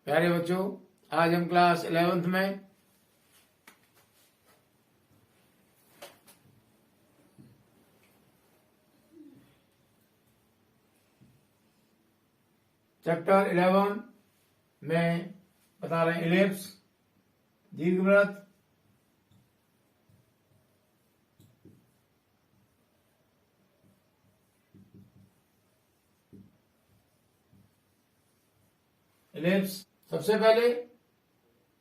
प्यारे बच्चों, आज हम क्लास 11th में चैप्टर 11 में बता रहे हैं इलिप्स, दीर्घवृत्त, इलिप्स। सबसे पहले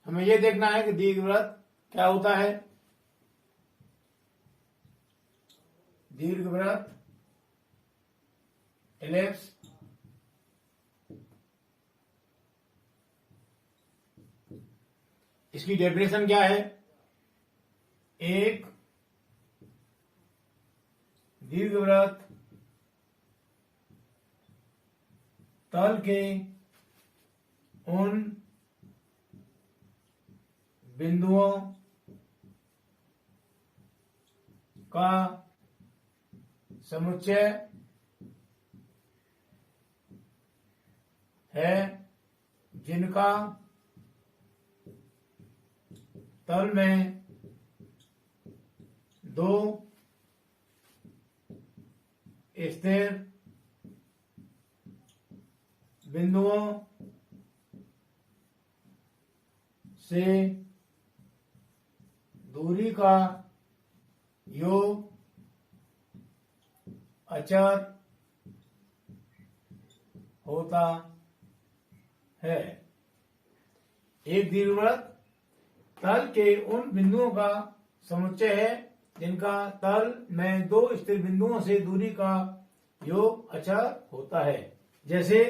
हमें यह देखना है कि दीर्घवृत्त क्या होता है। दीर्घवृत्त, इलिप्स, इसकी डेफिनेशन क्या है? एक दीर्घवृत्त तल के उन बिंदुओं का समुच्चय है जिनका तल में दो स्थिर बिंदुओं से दूरी का योग अचर होता है। एक दीर्घवृत्त तल के उन बिंदुओं का समुच्चय है जिनका तल में दो स्थिर बिंदुओं से दूरी का योग अचर होता है। जैसे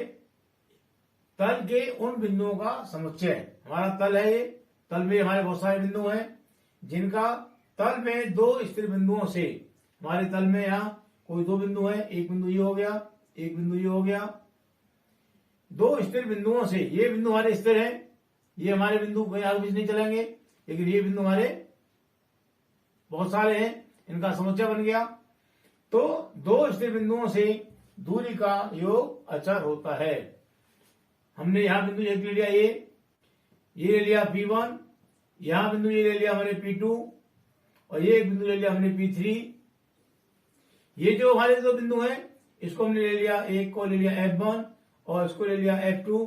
तल के उन बिंदुओं का समुच्चय, हमारा तल है, ये तल में हमारे बहुत सारे बिंदु हैं जिनका तल में दो स्थिर बिंदुओं से, हमारे तल में यहाँ कोई दो बिंदु है, एक बिंदु ये हो गया, एक बिंदु ये हो गया, दो स्थिर बिंदुओं से, ये बिंदु हमारे स्थिर है, ये हमारे बिंदु कहीं आगे पीछे नहीं चलेंगे, लेकिन ये बिंदु हमारे बहुत सारे हैं, इनका समुच्चय बन गया। तो दो स्थिर बिंदुओं से दूरी का योग अचर होता है। हमने यहां बिंदु एक ले लिया, ये ले लिया P1, यहां बिंदु ये ले लिया हमने P2 और ये एक बिंदु ले लिया हमने P3। ये जो हमारे दो बिंदु हैं इसको हमने ले लिया, एक को ले लिया F1 और इसको ले लिया F2।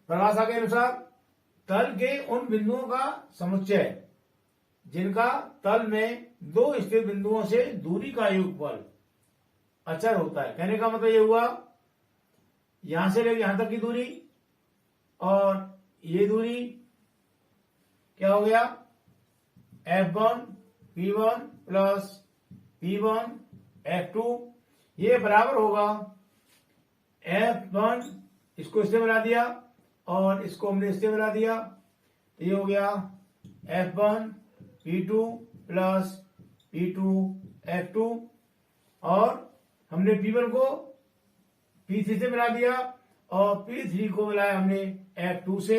परिभाषा के अनुसार तल के उन बिंदुओं का समुच्चय जिनका तल में दो स्थिर बिंदुओं से दूरी का योगफल अचर होता है। कहने का मतलब ये हुआ, यहां से लेकर यहां तक की दूरी और ये दूरी क्या हो गया, F1 P1 plus P1 F2, ये बराबर होगा F1, इसको इससे बना दिया और इसको हमने इससे बना दिया, तो ये हो गया F1 P2 plus P2 F2 और हमने P1 को P3 से मिला दिया और P3 को मिलाया हमने F2 से,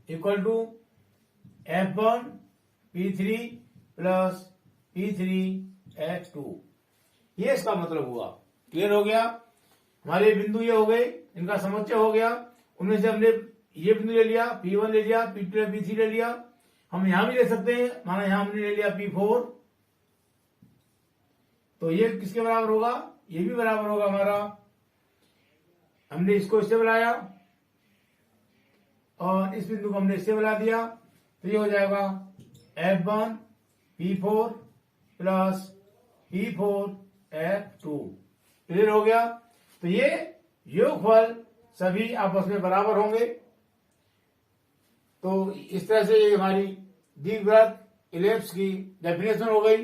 equal to F1 P3 plus P3 F2। ये इसका मतलब हुआ। क्लियर हो गया? हमारे बिंदु ये हो गए, इनका समुच्चय हो गया। उनमें से हमने ये बिंदु ले लिया, P1 ले लिया, P2 P3 ले लिया। हम यहां भी ले सकते हैं, माना यहां हमने ले लिया P4, तो ये किसके बराबर होगा? ये भी बराबर होगा हमारा, हमने इसको इससे बनाया और इस बिंदु को हमने इससे बना दिया, तो ये हो जाएगा F1 P4 plus P4 F2। Clear हो गया? तो ये योगफल सभी आपस में बराबर होंगे। तो इस तरह से ये हमारी दीर्घवृत्त इलिप्स की डेफिनेशन हो गई।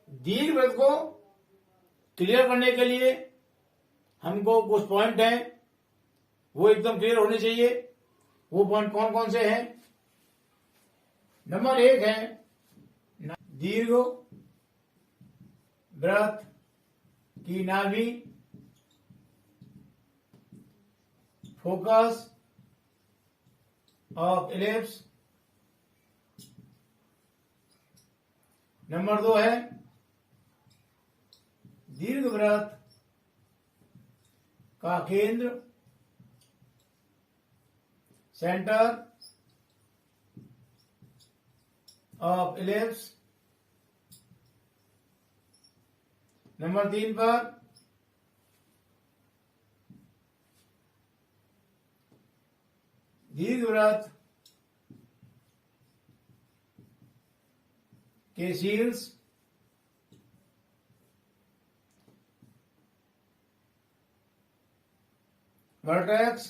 दीर्घवृत्त को क्लियर करने के लिए हमको कुछ पॉइंट हैं, वो एकदम क्लियर होने चाहिए। वो पॉइंट कौन कौन से हैं? नंबर 1 है दीर्घ वृत्त की नाभि, फोकस ऑफ इलिप्स। नंबर 2 है दीर्घवृत्त का केंद्र सेंटर ऑफ इलिप्स। नंबर 3 पर दीर्घवृत्त के शीर्ष वर्टेक्स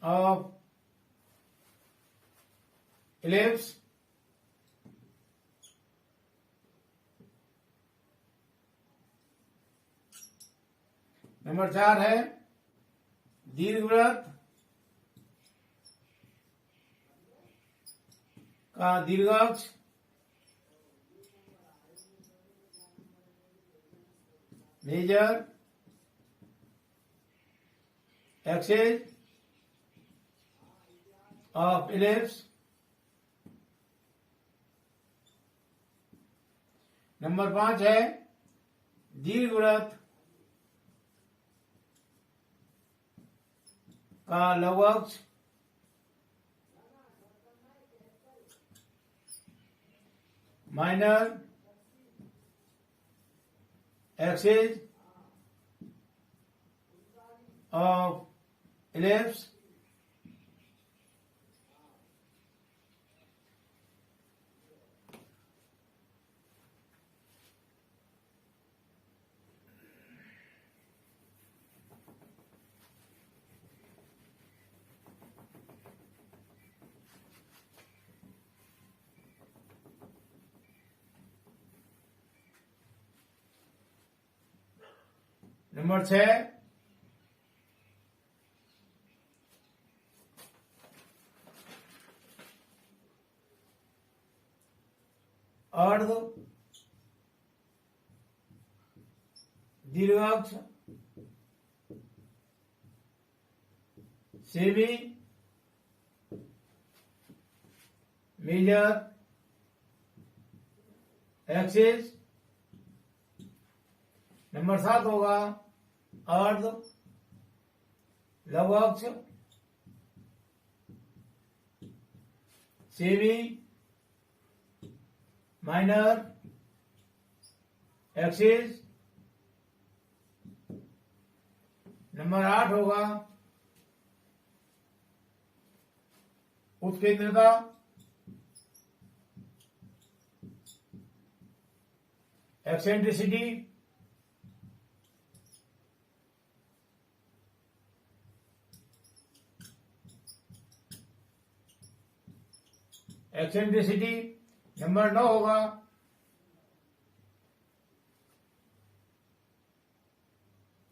ऑफ इलिप्स। नंबर 4 है दीर्घवृत्त का दीर्घाक्ष major axis of ellipse. Number 5 है दीर्घवृत्त का लघु अक्ष minor axis of ellipse. Number 6 अर्ध दीर्घाक्ष सेमी मेजर एक्सिस। नंबर 7 होगा अर्ध लघु अक्ष सेमी माइनर एक्सिस। नंबर 8 होगा उत्केंद्रता एक्सेंट्रिसिटी। एक्सेंट्रिसिटी। नंबर 9 होगा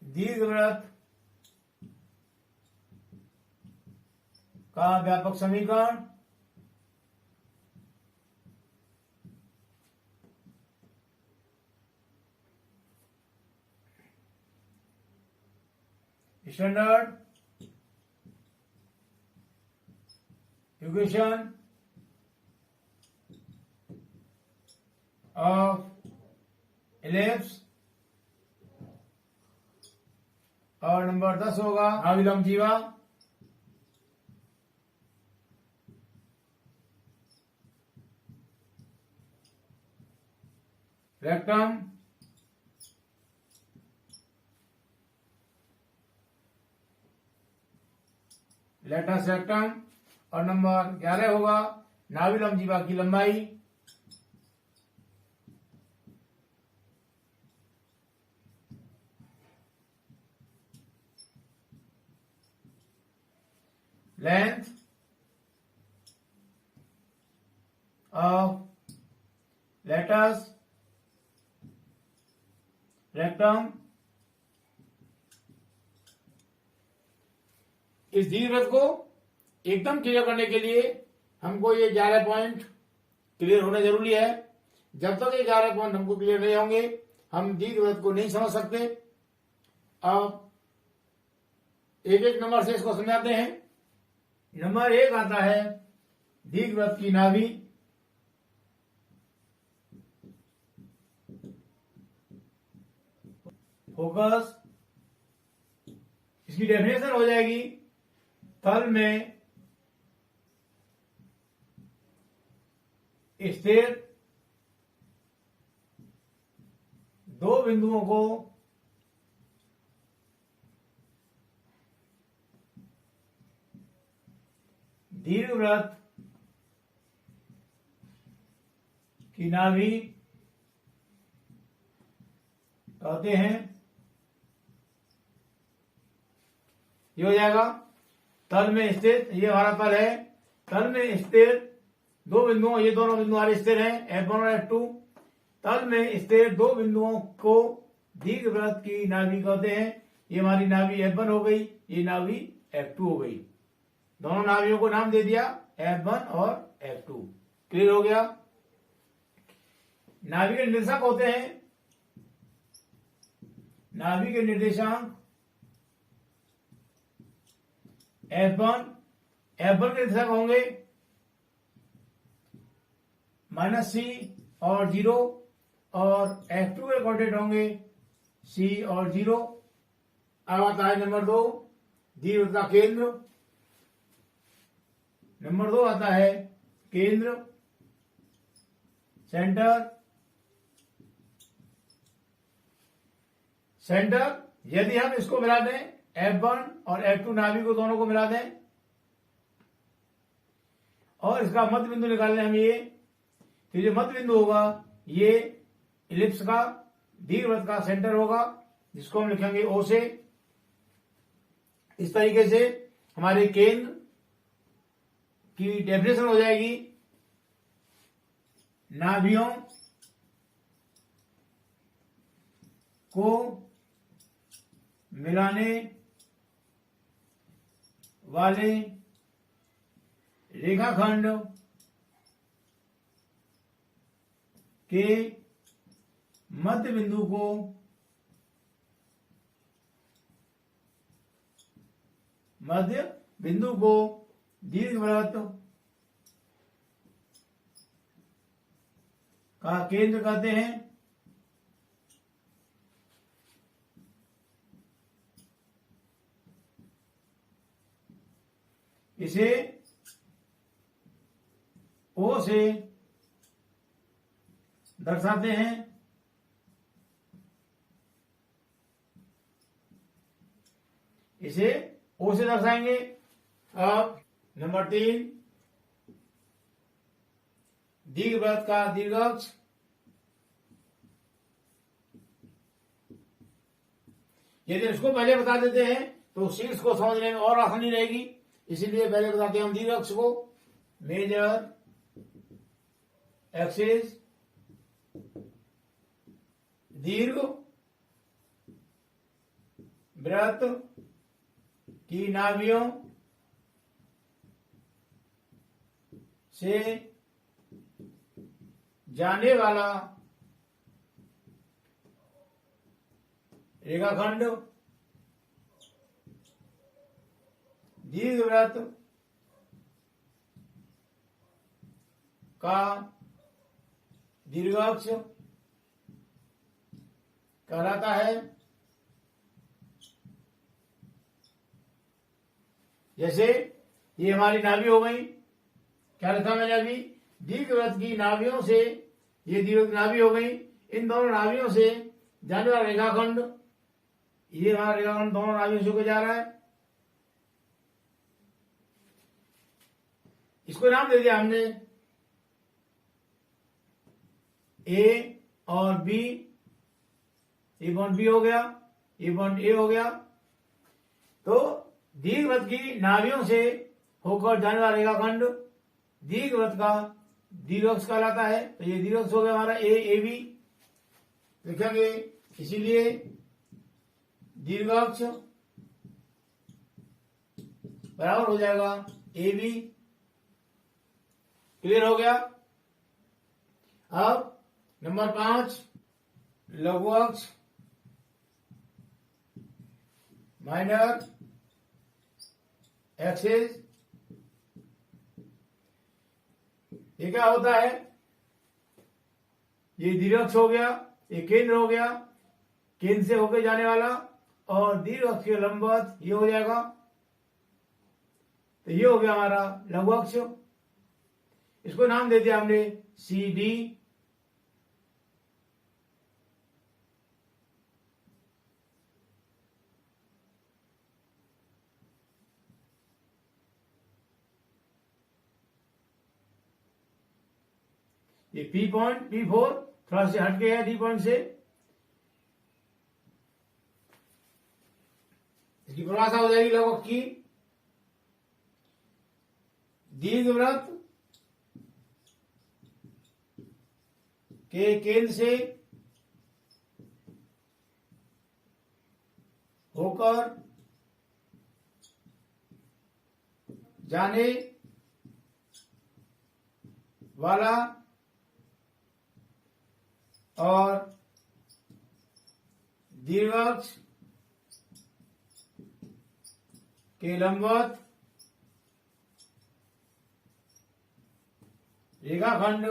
दीर्घवृत्त का व्यापक समीकरण स्टैंडर्ड इक्वेशन ऑफ इलिप्स। और नंबर 10 होगा नाविलम जीवा रेक्टम लेटस रेक्टम। और नंबर 11 होगा नाविलम जीवा की लंबाई लेंथ ऑफ लेटस रेक्टम। इस दीर्घवृत्त को एकदम क्लियर करने के लिए हमको ये 11 पॉइंट क्लियर होना जरूरी है। जब तक ये 11 पॉइंट हमको क्लियर नहीं होंगे हम दीर्घवृत्त को नहीं समझ सकते। अब एक एक नंबर से इसको समझाते हैं। नंबर 1 आता है दीर्घवृत्त की नाभि। फोकस इसकी डेफिनेशन हो जाएगी तल में स्थिर दो बिंदुओं को दीर्घवृत्त की नाभि कहते हैं। ये हो जाएगा तल में स्थित, ये हमारा तल है, तल में स्थिर दो बिंदुओं, ये दोनों बिंदु हमारे स्थिर हैं F1 और F2। तल में स्थिर दो बिंदुओं को दीर्घवृत्त की नाभि कहते हैं। ये हमारी नाभि F1 हो गई, ये नाभि F2 हो गई। दोनों नाभियों को नाम दे दिया F1 और F2। क्लियर हो गया। नाभि के निर्देशांक होते हैं, नाभि के निर्देशांक F1 के निर्देशांक होंगे -C और 0, और F2 के कोऑर्डिनेट होंगे C और 0। अब आता है नंबर 2, दीर्घवृत्त का केंद्र। नंबर 2 आता है केंद्र, सेंटर। सेंटर यदि हम इसको मिला दें F1 और F2 नाभि को दोनों को मिला दें और इसका मध्य बिंदु निकालने हम ये, तो जो मध्य बिंदु होगा ये इलिप्स का दीर्घवृत्त का सेंटर होगा, जिसको हम लिखेंगे O से। इस तरीके से हमारे केंद्र की डेफिनेशन हो जाएगी नाभियों को मिलाने वाले रेखाखंड के मध्य बिंदु को दीर्घवृत्त का केंद्र कहते हैं। इसे O से दर्शाते हैं। इसे O से दर्शाएंगे। अब नंबर 3, दीर्घवृत्त का दीर्घअक्ष। यदि इसको पहले बता देते हैं तो शीर्ष को समझने में और आसानी रहेगी, इसीलिए पहले बताते हैं हम दीर्घअक्ष को। मेजर एक्सिस, दीर्घ वृत्त की नाभियों से जाने वाला रेखाखंड दीर्घवृत्त का दीर्घअक्ष कहलाता है। जैसे ये हमारी नाभि हो गई, क्या लिखा मैंने अभी, दीर्घवृत्त की नाभियों से, ये दीर्घ नाभि हो गई, इन दोनों नाभियों से जाने वाला रेखाखंड, ये हमारा रेखाखंड दोनों नाभियों से होकर जा रहा है। इसको नाम दे दिया हमने A और B, ये बॉन्ड B हो गया, ये बॉन्ड A हो गया। तो दीर्घवृत्त की नाभियों से होकर जाने वाला रेखाखंड दीर्घवृत्त का दीर्घअक्ष कहलाता है। तो ये दीर्घअक्ष हो गया हमारा AB, लिखेंगे इसीलिए दीर्घअक्ष बराबर हो जाएगा AB। क्लियर हो गया। अब नंबर 5, लघु अक्ष, माइनर एक्सिस। ये क्या होता है, ये दीर्घअक्ष हो गया, ये केंद्र हो गया, केंद्र से होकर जाने वाला और दीर्घ अक्ष के लंबवत ये हो जाएगा। तो ये हो गया हमारा लघु अक्ष। इसको नाम दे दिया हमने सी डी। ये पी पॉइंट P4 थोड़ा से हट गया डी पॉइंट से। इसकी परिभाषा हो जाएगी लघु अक्ष की। दीर्घवृत्त के केंद्र से होकर जाने वाला और दीर्घाक्ष के लंबवत रेखाखंड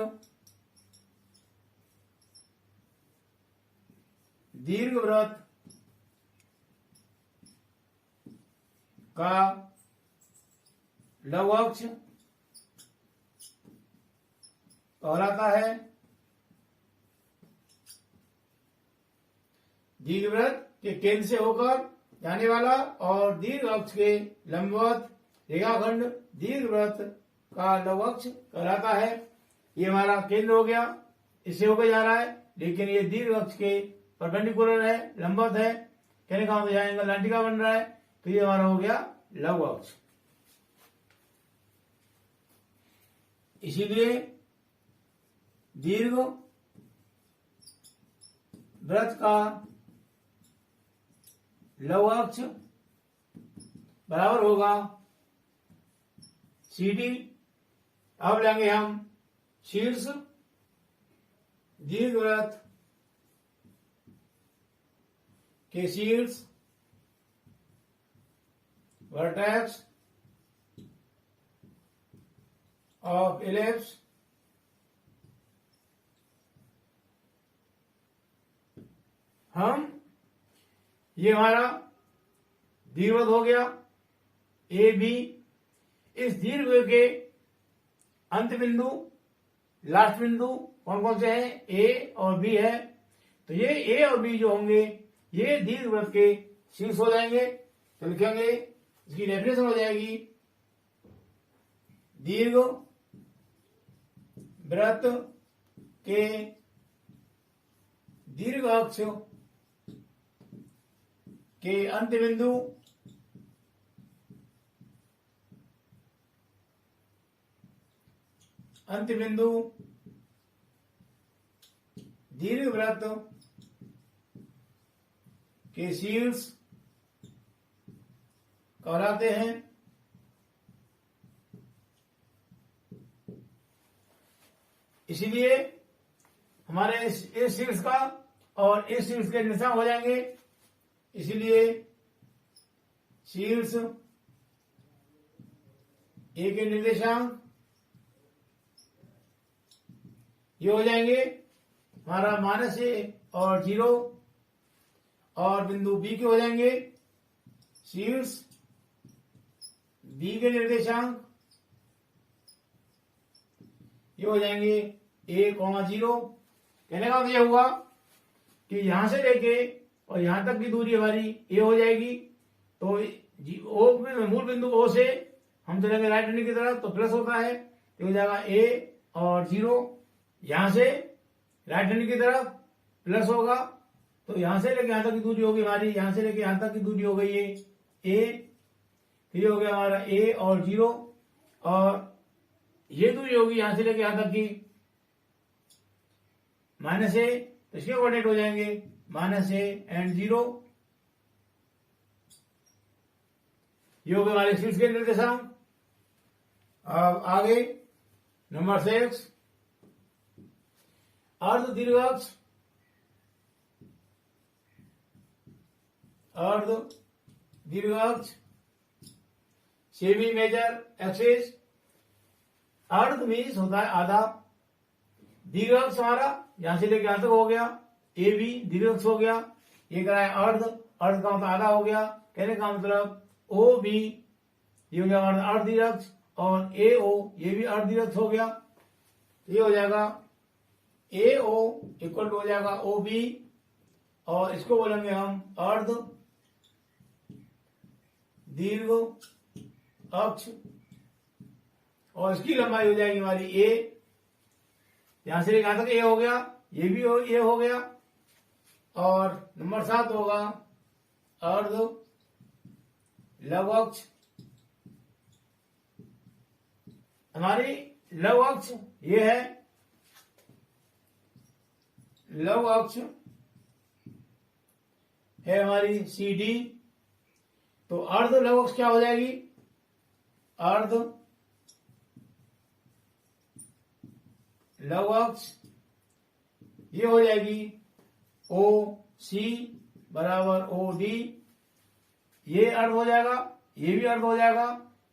दीर्घवृत्त का लघु अक्ष कहलाता है। दीर्घवृत्त के केंद्र से होकर जाने वाला और दीर्घ अक्ष के लंबवत रेखाखंड दीर्घवृत्त का लघु अक्ष कहलाता है। ये हमारा केंद्र हो गया, इससे होकर जा रहा है, लेकिन ये दीर्घ अक्ष के परपेंडिकुलर है, लंबवत है। कहने का मतलब एंगल 90 का बन रहा है। तो ये हमारा हो गया लघु अक्ष। इसीलिए दीर्घ वृत्त का लघु अक्ष बराबर होगा CD। अब लेंगे हम शीर्ष दीर्घवृत्त के शीर्ष वर्टेक्स ऑफ इलिप्स हम ये हमारा दीर्घवृत्त हो गया ए बी। इस दीर्घवृत्त के अंत बिंदु लास्ट बिंदु कौन कौन से हैं? ए और बी है। तो ये ए और बी जो होंगे ये दीर्घवृत्त के शीर्ष हो जाएंगे। तो लिखेंगे, इसकी डेफिनेशन हो जाएगी दीर्घ वृत्त के दीर्घ अक्ष के अंत बिंदु दीर्घवृत्त के शीर्ष कहलाते हैं। इसीलिए हमारे इस शीर्ष का और इस शीर्ष के निशान हो जाएंगे। इसीलिए शीर्ष ए के निर्देशांक ये हो जाएंगे हमारा -A और 0 और बिंदु बी के हो जाएंगे शीर्ष बी के निर्देशांक ये हो जाएंगे A,0। कहने का मतलब यह हुआ कि यहां से लेके और यहां तक की दूरी हमारी ए हो जाएगी। तो ओ मूल बिंदु ओ से हम चलेंगे राइट हैंड की तरफ तो प्लस होता है, तो हो जाएगा A और 0। यहां से राइट हैंड की तरफ प्लस होगा, तो यहां से लेके यहां तक की दूरी होगी हमारी, यहां से लेके यहां तक की दूरी हो गई है ए। ये हो गया हमारा A और 0 और ये दूरी होगी यहां से लेके यहां तक की -A। तो इसके कोऑर्डिनेट हो जाएंगे -A एंड 0। ये हो गए हमारे शीर्ष के निर्देशांक। अब आगे नंबर 6 अर्ध दीर्घाक्ष सेमी मेजर एक्सिस। अर्ध मीन्स होता है आधा। दीर्घाक्ष हमारा यहां से लेकर यहां तक हो गया, ए बी दीर्घाक्ष हो गया। ये करा है अर्ध। अर्ध का मतलब आधा हो गया। कहने का मतलब ओ बी ये हो गया हमारा अर्धदीर्घ और ए ओ ये भी अर्धदीर्घ हो गया। ये हो जाएगा ए ओ इक्वल टू हो जाएगा ओ बी और इसको बोलेंगे हम अर्ध दीर्घ अक्ष और इसकी लंबाई हो जाएगी हमारी ए। यहां से कहां तक ए हो गया, ये भी ए हो गया। और नंबर 7 होगा अर्ध लघु अक्ष। हमारी लघु अक्ष ये है, लघु अक्ष है हमारी सी डी। तो अर्ध लघु अक्ष क्या हो जाएगी, अर्ध लघु अक्ष ये हो जाएगी ओ सी बराबर ओ डी। ये अर्ध हो जाएगा, ये भी अर्ध हो जाएगा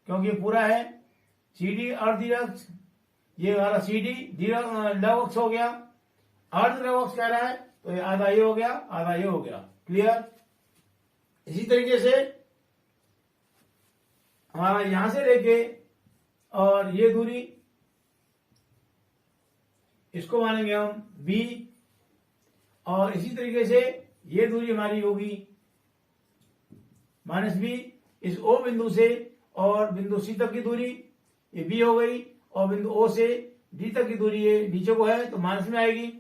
क्योंकि पूरा है। सी डी अर्धदीर्घ, ये हमारा सी डी लघु अक्ष हो गया। अर्ध लघु अक्ष कह रहा है तो ये आधा ये हो गया, आधा ये हो गया। क्लियर। इसी तरीके से हमारा यहां से लेके और ये दूरी इसको मानेंगे हम बी और इसी तरीके से ये दूरी हमारी होगी माइनस बी। इस ओ बिंदु से और बिंदु सी तक की दूरी ये बी हो गई और बिंदु ओ से डी तक की दूरी ये नीचे को है तो माइनस में आएगी।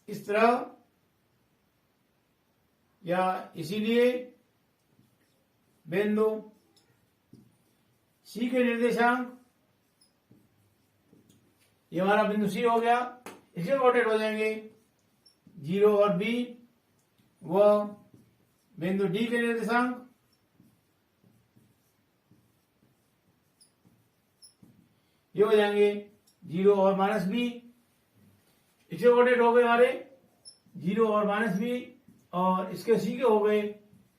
इस तरह या इसीलिए बिंदु सी के निर्देशांक ये हमारा बिंदु सी हो गया, इसके कोऑर्डिनेट हो जाएंगे 0 और बी व बिंदु डी के निर्देशांक ये हो जाएंगे 0 और माइनस बी। इसके कोऑर्डिनेट हो गए हमारे 0 और माइनस बी और इसके सी के हो गए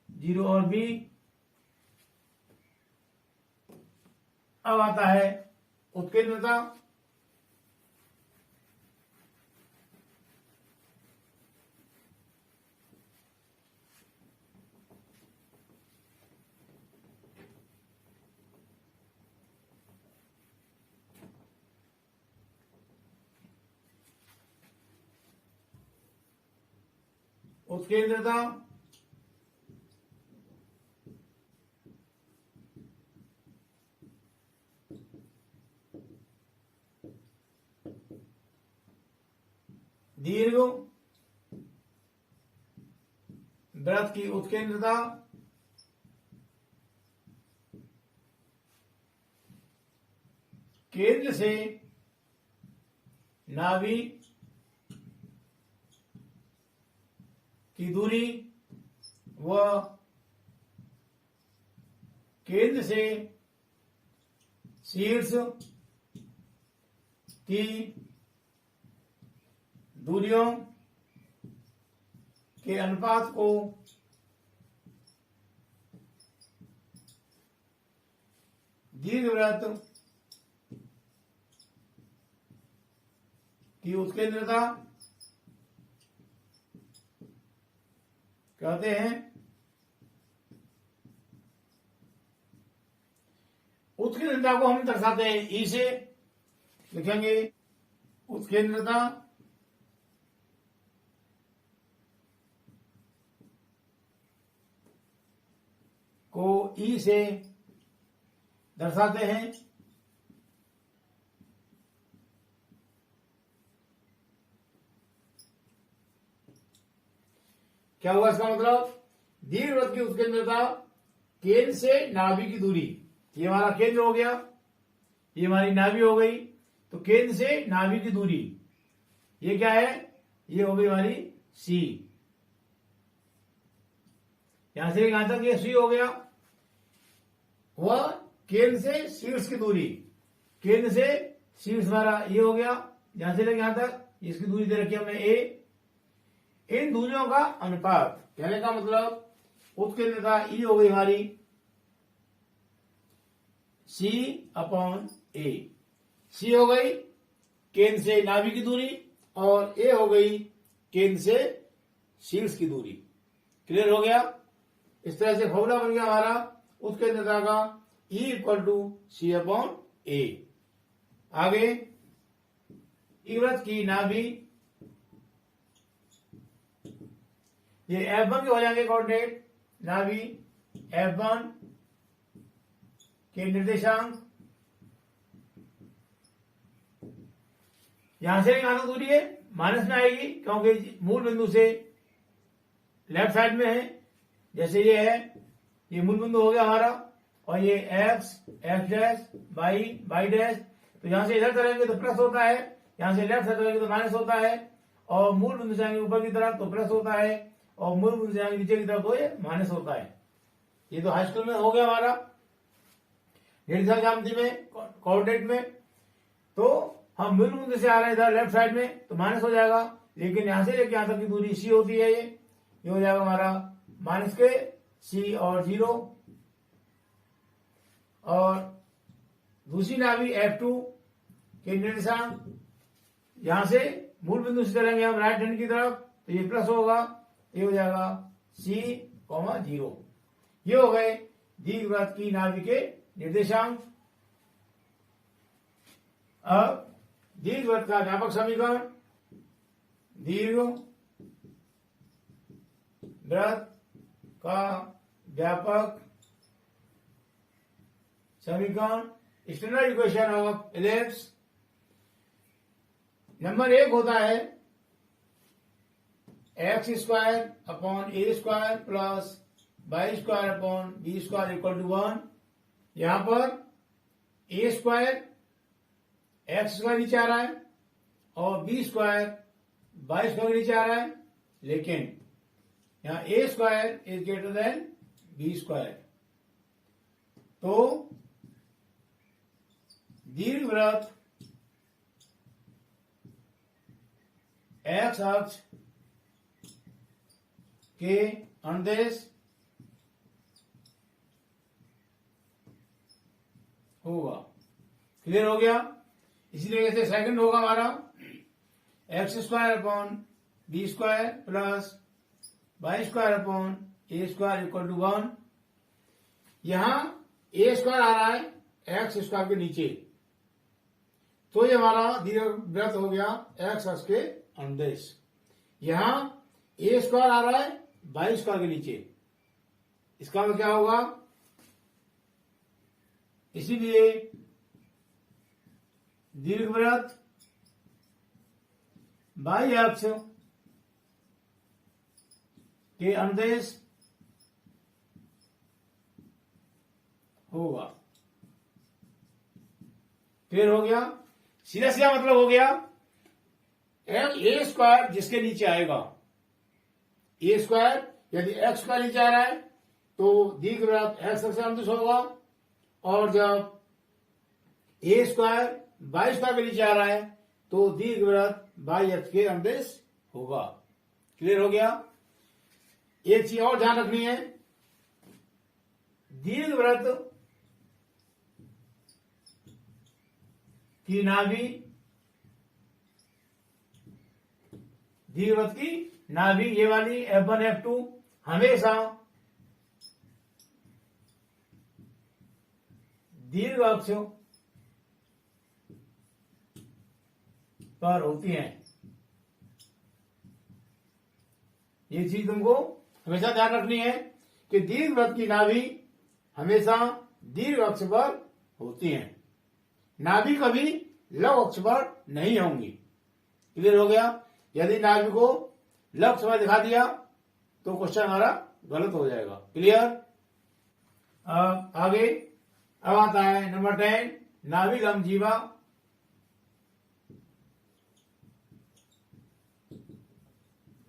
0 और बी। अब आता है उत्केंद्रता। उत्केंद्रता दीर्घ वृत्त की उत्केंद्रता केंद्र से नाभि की दूरी व केंद्र से शीर्ष की दूरियों के अनुपात को दीर्घवृत्त की उत्केंद्रता कहते हैं। उत्केंद्रता को हम दर्शाते हैं ई से, लिखेंगे उत्केंद्रता को ई से दर्शाते हैं। क्या हुआ इसका मतलब, दीर्घवृत्त की उत्केंद्रता केंद्र से नाभि की दूरी, ये हमारा केंद्र हो गया, ये हमारी नाभि हो गई। तो केंद्र से नाभि की दूरी ये क्या है, ये हो गई हमारी सी। यहां से यहां तक ये सी हो गया। वह केंद्र से शीर्ष की दूरी, केंद्र से शीर्ष हमारा ये हो गया, यहां से लेकर यहां तक इसकी दूरी दे रखी हमने ए। इन दूरियों का अनुपात, कहने का मतलब उत्केंद्रता ई हो गई हमारी सी अपॉन ए। सी हो गई केंद्र से नाभि की दूरी और ए हो गई केंद्र से शीर्ष की दूरी। क्लियर हो गया। इस तरह से फॉर्मूला बन गया हमारा उस केंद्रता का E equal to c upon a. आगे वृत्त की नाभि, ये F1 के हो जाएंगे कोऑर्डिनेट, नाभि F1 के निर्देशांक, यहां से आना दूरी है माइनस में आएगी क्योंकि मूल बिंदु से लेफ्ट साइड में है। जैसे ये है, ये मूल बिंदु हो गया हमारा, और ये x डैश y डैश, तो यहां से इधर चलेंगे तो प्लस होता है, यहां से लेफ्ट साइड चलेंगे तो माइनस होता है, और मूल बिंदु से आएंगे ऊपर की तरफ तो प्लस होता है, और मूल बिंदु से आएंगे नीचे की तरफ तो ये माइनस होता है। ये तो हाई स्कूल में हो गया हमारा निर्देशांक ज्यामिति में, कोऑर्डिनेट में। तो हम मूल बिंदु से आ रहे हैं इधर लेफ्ट साइड में तो माइनस हो जाएगा, लेकिन यहां से लेके यहां तक की दूरी सी होती है, ये हो जाएगा हमारा माइनस के सी और 0। और दूसरी नाभि F2 के निर्देशांक, यहां से मूल बिंदु से चलेंगे हम राइट हैंड की तरफ तो ये प्लस होगा, ये हो जाएगा C, 0। ये हो गए दीर्घवृत्त की नाभि के निर्देशांक। अब दीर्घवृत्त का व्यापक समीकरण, दीर्घवृत्त का व्यापक समीकरण, standard equation of ellipse. Number 1 होता है x square upon a square plus y square upon b square equal to 1। यहां पर ए स्क्वायर एक्स स्क्वायर नीचे आ रहा है और बी स्क्वायर वाई स्क्वायर नीचे आ रहा है, लेकिन यहां a square is greater than b square. तो दीर्घवृत्त एक्स अक्ष के अनुदेश होगा। क्लियर हो गया। इसी तरीके से सेकंड होगा हमारा x square upon b square plus y square upon a square equal to 1। यहां ए स्क्वायर आ रहा है एक्स स्क्वायर के नीचे, तो ये हमारा दीर्घवृत्त हो गया एक्स अक्ष के अनुदेश। यहां ए स्क्वायर आ रहा है वाई स्क्वायर के नीचे, इसका मतलब क्या होगा, इसीलिए दीर्घवृत्त बाह्य अक्ष के अनुदेश होगा। क्लियर हो गया। सीधा सीधा मतलब हो गया ए स्क्वायर जिसके नीचे आएगा, ए स्क्वायर यदि एक्स स्क्वायर नीचे आ रहा है तो दीर्घवृत्त एक्स अक्ष के अनुदेश होगा, और जब ए स्क्वायर वाई स्क्वायर के नीचे आ रहा है तो दीर्घवृत्त वाई अक्ष के अनुदेश होगा। क्लियर हो गया। एक चीज और ध्यान रखनी है, दीर्घवृत्त की नाभि, दीर्घवृत्त की नाभि ये वाली F1 F2 हमेशा दीर्घ अक्ष पर होती हैं। ये चीज तुमको हमेशा ध्यान रखनी है कि दीर्घवृत्त की नाभि हमेशा दीर्घ अक्ष पर होती हैं, नाभि कभी लघु अक्ष पर नहीं होंगी। क्लियर हो गया। यदि नाभि को लघु अक्ष पर दिखा दिया तो क्वेश्चन हमारा गलत हो जाएगा। क्लियर। आगे अब आता है नंबर 10, नाभि लंब जीवा।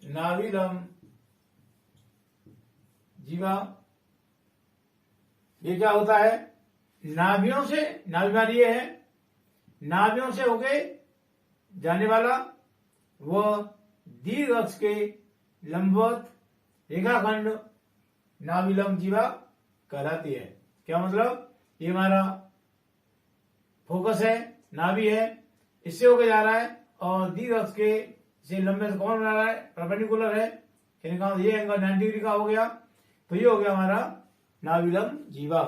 नाभि लंब जीवा ये क्या होता है, नाभियों से, नाभि मान ये है, नाभियों से होके जाने वाला वह दीर्घ अक्ष के लंबवत रेखाखंड नाभि लंब जीवा कहलाती है। क्या मतलब, ये हमारा फोकस है, नाभि है, इससे होके जा रहा है और दीर्घ अक्ष के से लंबे से कौन बना रहा है, परपेंडिकुलर है, इनका ये एंगल 90 डिग्री का हो गया, तो ये हो गया हमारा नाभिलंब जीवा।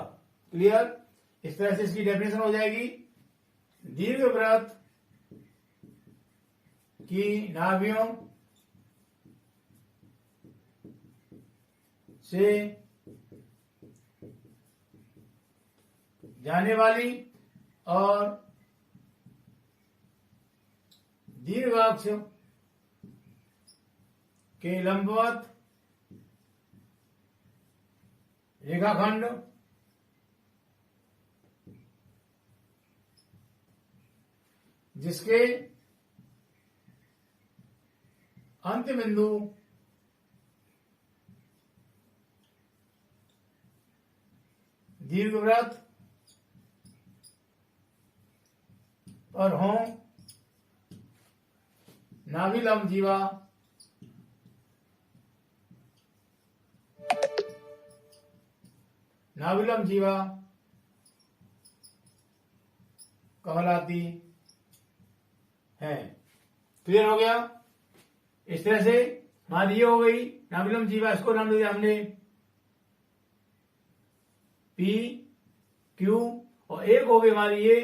क्लियर? इस तरह से इसकी डेफिनेशन हो जाएगी। दीर्घवृत्त की नाभियों से जाने वाली और दीर्घाक्ष के लंबवत रेखाखंड जिसके अंत बिंदु दीर्घवृत्त पर हों नाभिलंब जीवा कहलाती है। क्लियर हो गया? इस तरह से हमारी ये हो गई नाभिलंब जीवा, इसको नाम दे दिया हमने पी क्यू, और एक हो गई हमारी ये,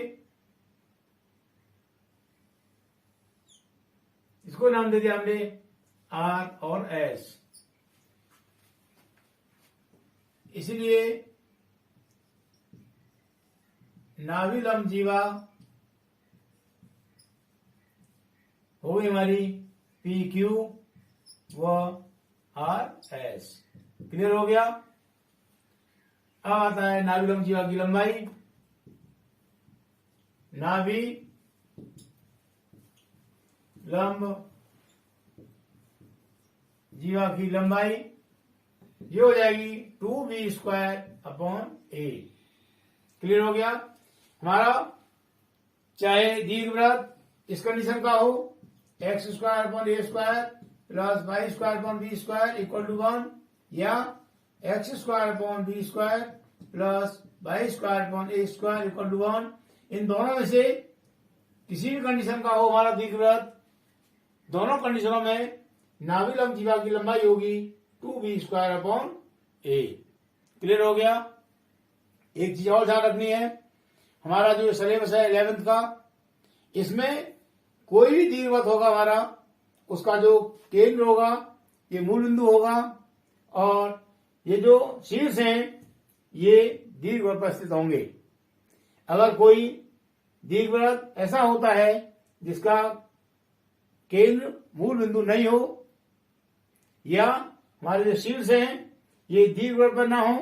इसको नाम दे दिया हमने आर और एस। इसलिए नाभिलंब जीवा हो गई हमारी पी क्यू व आर एस। क्लियर हो गया? अब आता है नाभिलंब जीवा की लंबाई। नाभिलंब जीवा की लंबाई ये हो जाएगी 2b² a। क्लियर हो गया? हमारा चाहे दीर्घवृत्त इस कंडीशन का हो x² a² plus y² b² equal to 1, या x² b² plus y² a² equal to 1, इन दोनों में से किसी भी कंडीशन का हो हमारा दीर्घवृत्त, दोनों कंडीशनों में नाभिलंब जीवा की लंबाई होगी 2b² a। क्लियर हो गया? एक चीज और ध्यान रखनी है, हमारा जो सिलेबस है 11th का, इसमें कोई भी दीर्घवृत्त होगा हमारा, उसका जो केंद्र होगा ये मूल बिंदु होगा, और ये जो शीर्ष हैं ये दीर्घवृत्त पर स्थित होंगे। अगर कोई दीर्घवृत्त ऐसा होता है जिसका केंद्र मूल बिंदु नहीं हो, या हमारे जो शीर्ष हैं ये दीर्घवृत्त पर ना हो,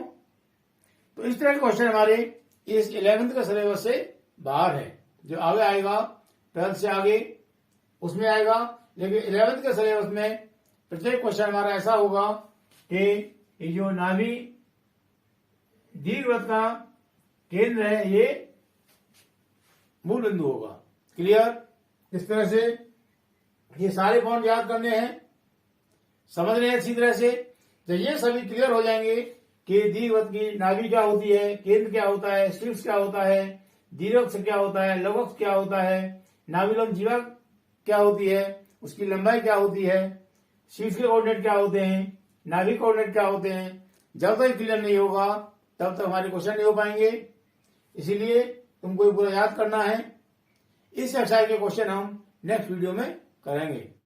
तो इस तरह के क्वेश्चन हमारे इस 11th का सिलेबस से बाहर है। जो आगे आएगा 12th से आगे उसमें आएगा, लेकिन 11th के सिलेबस में प्रत्येक क्वेश्चन हमारा ऐसा होगा कि ये जो नाभि दीर्घवृत्त का केंद्र है ये मूल बिंदु होगा। क्लियर? इस तरह से ये सारे पॉइंट याद करने हैं, समझने हैं अच्छी तरह से। तो ये सभी क्लियर हो जाएंगे कि दीर्घवृत्त की नाभि क्या होती है, केंद्र क्या होता है, शीर्ष क्या होता है, दीर्घाक्ष क्या होता है, लघुअक्ष क्या होता है, नाभिलंब जीवा क्या होती है, उसकी लंबाई क्या होती है, शीर्ष के कोऑर्डिनेट क्या होते हैं, नाभि कोऑर्डिनेट क्या होते हैं। जब तक क्लियर नहीं होगा तब तक हमारे क्वेश्चन नहीं हो पाएंगे। इसीलिए तुमको पूरा याद करना है। इस एक्सरसाइज के क्वेश्चन हम नेक्स्ट वीडियो में करेंगे।